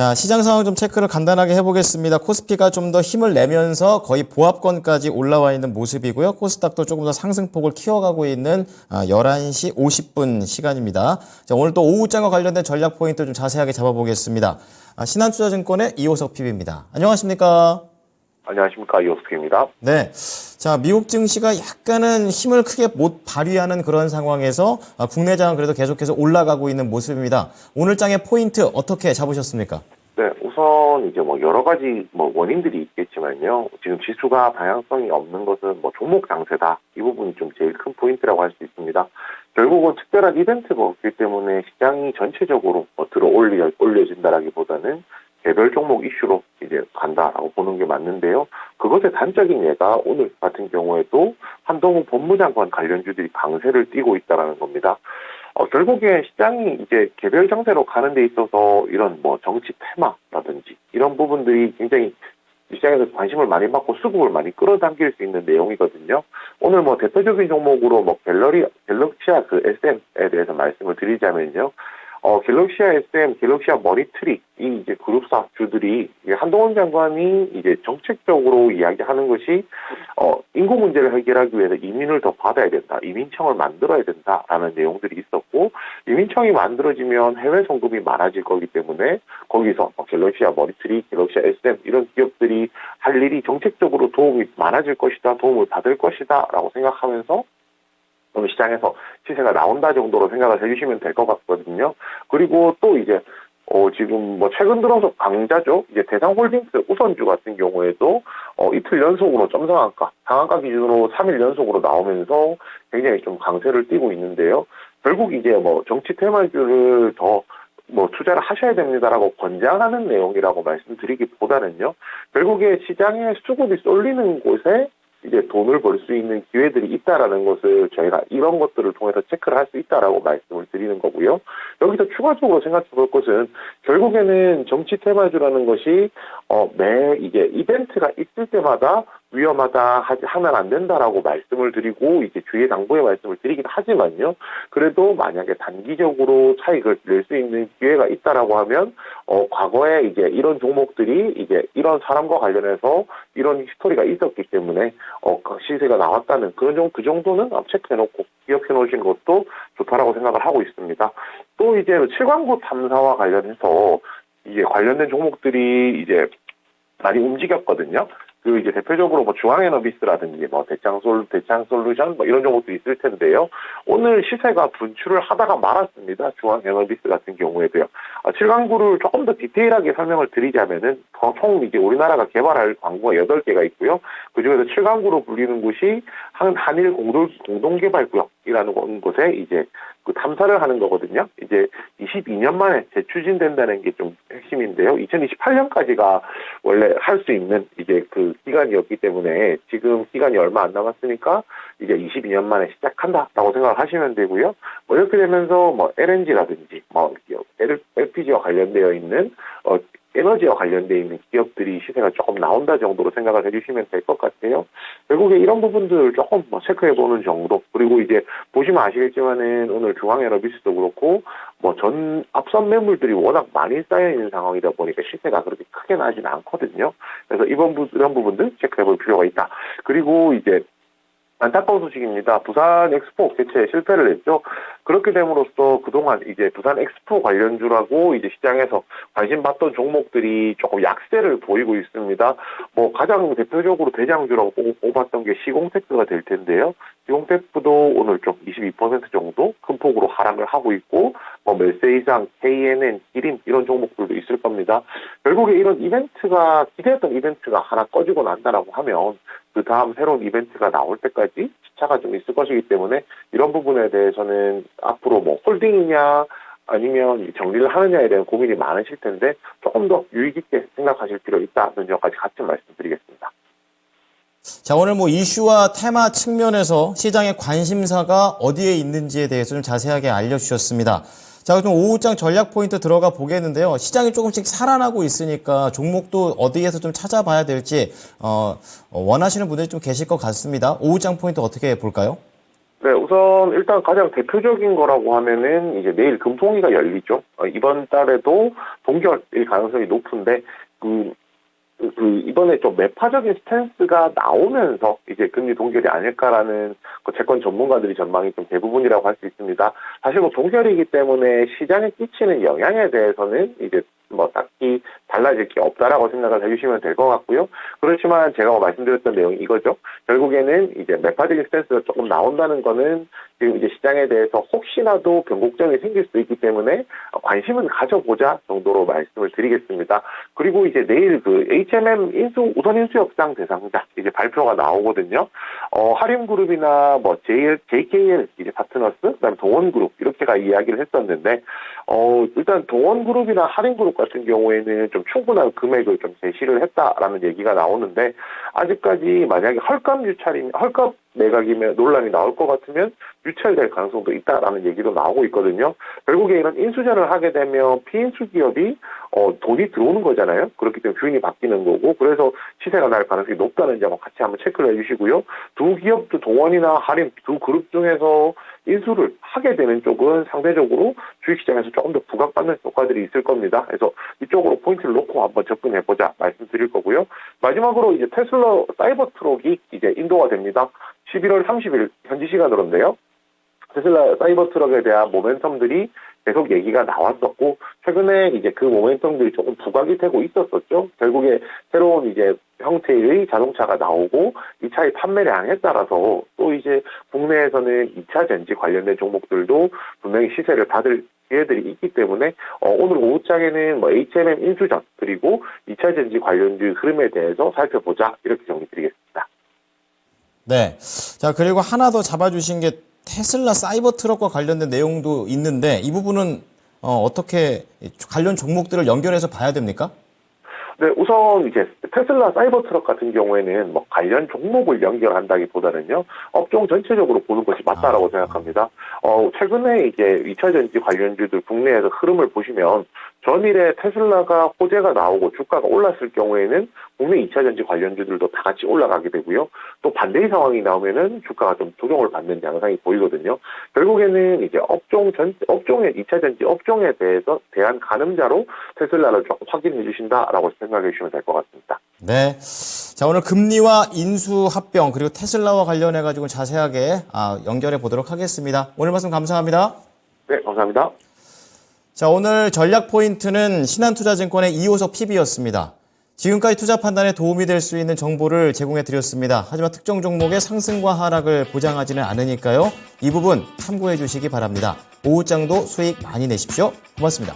자, 시장 상황 좀 체크를 간단하게 해보겠습니다. 코스피가 좀 더 힘을 내면서 거의 보합권까지 올라와 있는 모습이고요. 코스닥도 조금 더 상승폭을 키워가고 있는 11시 50분 시간입니다. 자, 오늘 또 오후장과 관련된 전략 포인트 좀 자세하게 잡아보겠습니다. 신한투자증권의 이호석 PB입니다. 안녕하십니까? 안녕하십니까, 이호석입니다. 네. 자, 미국 증시가 약간은 힘을 크게 못 발휘하는 그런 상황에서 국내장은 그래도 계속해서 올라가고 있는 모습입니다. 오늘 장의 포인트 어떻게 잡으셨습니까? 네, 우선 이제 여러 가지 원인들이 있겠지만요. 지금 지수가 방향성이 없는 것은 종목 장세다. 이 부분이 좀 제일 큰 포인트라고 할 수 있습니다. 결국은 특별한 이벤트가 없기 때문에 시장이 전체적으로 올려진다라기보다는 개별 종목 이슈로 이제 간다라고 보는 게 맞는데요. 그것의 단적인 예가 오늘 같은 경우에도 한동훈 법무장관 관련주들이 강세를 띠고 있다라는 겁니다. 결국에 시장이 이제 개별 장세로 가는 데 있어서 이런 정치 테마라든지 이런 부분들이 굉장히 시장에서 관심을 많이 받고 수급을 많이 끌어당길 수 있는 내용이거든요. 오늘 대표적인 종목으로 갤럭시아 SM에 대해서 말씀을 드리자면요. 갤럭시아 SM, 갤럭시아 머니트리, 이 이제 그룹사 주들이 한동훈 장관이 이제 정책적으로 이야기하는 것이, 인구 문제를 해결하기 위해서 이민을 더 받아야 된다. 이민청을 만들어야 된다라는 내용들이 있었고, 이민청이 만들어지면 해외 송금이 많아질 거기 때문에, 거기서 갤럭시아 머니트리, 갤럭시아 SM, 이런 기업들이 할 일이 정책적으로 도움이 많아질 것이다, 도움을 받을 것이다, 라고 생각하면서, 시장에서 시세가 나온다 정도로 생각을 해주시면 될 것 같거든요. 그리고 또 이제 지금 최근 들어서 강자죠. 이제 대상홀딩스 우선주 같은 경우에도 이틀 연속으로 상한가 기준으로 3일 연속으로 나오면서 굉장히 좀 강세를 띠고 있는데요. 결국 이제 정치 테마주를 더 투자를 하셔야 됩니다라고 권장하는 내용이라고 말씀드리기보다는요. 결국에 시장에 수급이 쏠리는 곳에 이제 돈을 벌 수 있는 기회들이 있다라는 것을 저희가 이런 것들을 통해서 체크를 할 수 있다라고 말씀을 드리는 거고요. 여기서 추가적으로 생각해 볼 것은 결국에는 정치 테마주라는 것이 이게 이벤트가 있을 때마다 위험하다 하면 안 된다라고 말씀을 드리고 이제 주의 당부의 말씀을 드리긴 하지만요. 그래도 만약에 단기적으로 차익을 낼 수 있는 기회가 있다라고 하면 과거에 이제 이런 종목들이 이제 이런 사람과 관련해서 이런 히스토리가 있었기 때문에 시세가 나왔다는 그 정도는 체크해놓고 기억해 놓으신 것도 좋다라고 생각을 하고 있습니다. 또 이제 7광구 탐사와 관련해서 이제 관련된 종목들이 이제 많이 움직였거든요. 이제 대표적으로 중앙에너비스라든지 대창솔루션 이런 종목도 있을 텐데요. 오늘 시세가 분출을 하다가 말았습니다. 중앙에너비스 같은 경우에도요. 7광구를 조금 더 디테일하게 설명을 드리자면은 총 이제 우리나라가 개발할 광구가 8개가 있고요. 그중에서 7광구로 불리는 곳이 한일 공동개발구역이라는 곳에 이제 탐사를 하는 거거든요. 이제 22년 만에 재추진된다는 게 좀 핵심인데요. 2028년까지가 원래 할 수 있는 이제 기간이었기 때문에 지금 기간이 얼마 안 남았으니까 이제 22년 만에 시작한다라고 생각을 하시면 되고요. 이렇게 되면서 LNG라든지 LPG와 관련되어 있는 에너지와 관련되어 있는 기업들이 시세가 조금 나온다 정도로 생각을 해주시면 될 것 같아요. 결국에 이런 부분들을 조금 체크해보는 정도. 그리고 이제 보시면 아시겠지만은 오늘 중앙에너비스도 그렇고 앞선 매물들이 워낙 많이 쌓여있는 상황이다 보니까 시세가 그렇게 크게 나지는 않거든요. 그래서 이런 부분들 체크해볼 필요가 있다. 그리고 이제 안타까운 소식입니다. 부산 엑스포 개최에 실패를 했죠. 그렇게 됨으로써 그동안 이제 부산 엑스포 관련주라고 이제 시장에서 관심 받던 종목들이 조금 약세를 보이고 있습니다. 가장 대표적으로 대장주라고 뽑았던 게 시공테크가 될 텐데요. 시공테크도 오늘 좀 22% 정도 큰 폭으로 하락을 하고 있고, 멜세이상, KNN, 기림 이런 종목들도 있을 겁니다. 결국에 이런 기대했던 이벤트가 하나 꺼지고 난다라고 하면 그 다음 새로운 이벤트가 나올 때까지 시차가 좀 있을 것이기 때문에 이런 부분에 대해서는 앞으로 홀딩이냐 아니면 정리를 하느냐에 대한 고민이 많으실 텐데 조금 더 유의 깊게 생각하실 필요 있다는 점까지 같이 말씀드리겠습니다. 자, 오늘 이슈와 테마 측면에서 시장의 관심사가 어디에 있는지에 대해서 좀 자세하게 알려주셨습니다. 자, 그럼 오후장 전략 포인트 들어가 보겠는데요. 시장이 조금씩 살아나고 있으니까 종목도 어디에서 좀 찾아봐야 될지 원하시는 분들이 좀 계실 것 같습니다. 오후장 포인트 어떻게 볼까요? 네, 우선 일단 가장 대표적인 거라고 하면은 이제 내일 금통위가 열리죠. 이번 달에도 동결일 가능성이 높은데 이번에 좀 매파적인 스탠스가 나오면서 이제 금리 동결이 아닐까라는 채권 전문가들이 전망이 좀 대부분이라고 할 수 있습니다. 사실 뭐 동결이기 때문에 시장에 끼치는 영향에 대해서는 이제 뭐 딱히 달라질 게 없다라고 생각을 해주시면 될 것 같고요. 그렇지만 제가 말씀드렸던 내용이 이거죠. 결국에는 이제 매파적인 스탠스가 조금 나온다는 거는 지금 이제 시장에 대해서 혹시라도 변곡점이 생길 수 있기 때문에 관심은 가져보자 정도로 말씀을 드리겠습니다. 그리고 이제 내일 HMM 우선 인수 협상 대상자 이제 발표가 나오거든요. 하림그룹이나 뭐 JKL 이제 파트너스, 그다음에 동원그룹 이렇게가 이야기를 했었는데 일단 동원그룹이나 하림그룹 같은 경우에는 좀 충분한 금액을 좀 제시를 했다라는 얘기가 나오는데 아직까지 만약에 헐값 매각이면 논란이 나올 것 같으면 유찰될 가능성도 있다라는 얘기도 나오고 있거든요. 결국에 이런 인수전을 하게 되면 피인수 기업이 돈이 들어오는 거잖아요. 그렇기 때문에 주인이 바뀌는 거고 그래서 시세가 날 가능성이 높다는 점 같이 한번 체크를 해주시고요. 두 기업도 동원이나 하림 두 그룹 중에서 인수를 하게 되는 쪽은 상대적으로 주식시장에서 조금 더 부각받는 효과들이 있을 겁니다. 그래서 이쪽으로 포인트를 놓고 한번 접근해보자 말씀드릴 거고요. 마지막으로 이제 테슬라 사이버 트럭이 이제 인도가 됩니다. 11월 30일 현지 시간으로인데요. 테슬라 사이버 트럭에 대한 모멘텀들이 계속 얘기가 나왔었고 최근에 이제 그 모멘텀들이 조금 부각이 되고 있었었죠. 결국에 새로운 이제 형태의 자동차가 나오고 이 차의 판매량에 따라서 또 이제 국내에서는 2차 전지 관련된 종목들도 분명히 시세를 받을 기회들이 있기 때문에 오늘 오후장에는 뭐 HMM 인수전 그리고 2차 전지 관련주 흐름에 대해서 살펴보자 이렇게 정리드리겠습니다. 네. 자, 그리고 하나 더 잡아주신 게 테슬라 사이버 트럭과 관련된 내용도 있는데 이 부분은 어떻게 관련 종목들을 연결해서 봐야 됩니까? 네, 우선 이제 테슬라 사이버 트럭 같은 경우에는 뭐 관련 종목을 연결한다기보다는요, 업종 전체적으로 보는 것이 맞다라고 생각합니다. 최근에 이제 2차 전지 관련주들 국내에서 흐름을 보시면 전일에 테슬라가 호재가 나오고 주가가 올랐을 경우에는 국내 2차 전지 관련주들도 다 같이 올라가게 되고요. 또 반대의 상황이 나오면은 주가가 좀 조정을 받는 양상이 보이거든요. 결국에는 이제 업종의 2차 전지 업종에 대한 가늠자로 테슬라를 조금 확인해 주신다라고 생각해 주시면 될 것 같습니다. 네. 자, 오늘 금리와 인수 합병 그리고 테슬라와 관련해 가지고 자세하게 연결해 보도록 하겠습니다. 오늘 말씀 감사합니다. 네, 감사합니다. 자, 오늘 전략 포인트는 신한투자증권의 이호석 PB였습니다. 지금까지 투자 판단에 도움이 될 수 있는 정보를 제공해 드렸습니다. 하지만 특정 종목의 상승과 하락을 보장하지는 않으니까요. 이 부분 참고해 주시기 바랍니다. 오후장도 수익 많이 내십시오. 고맙습니다.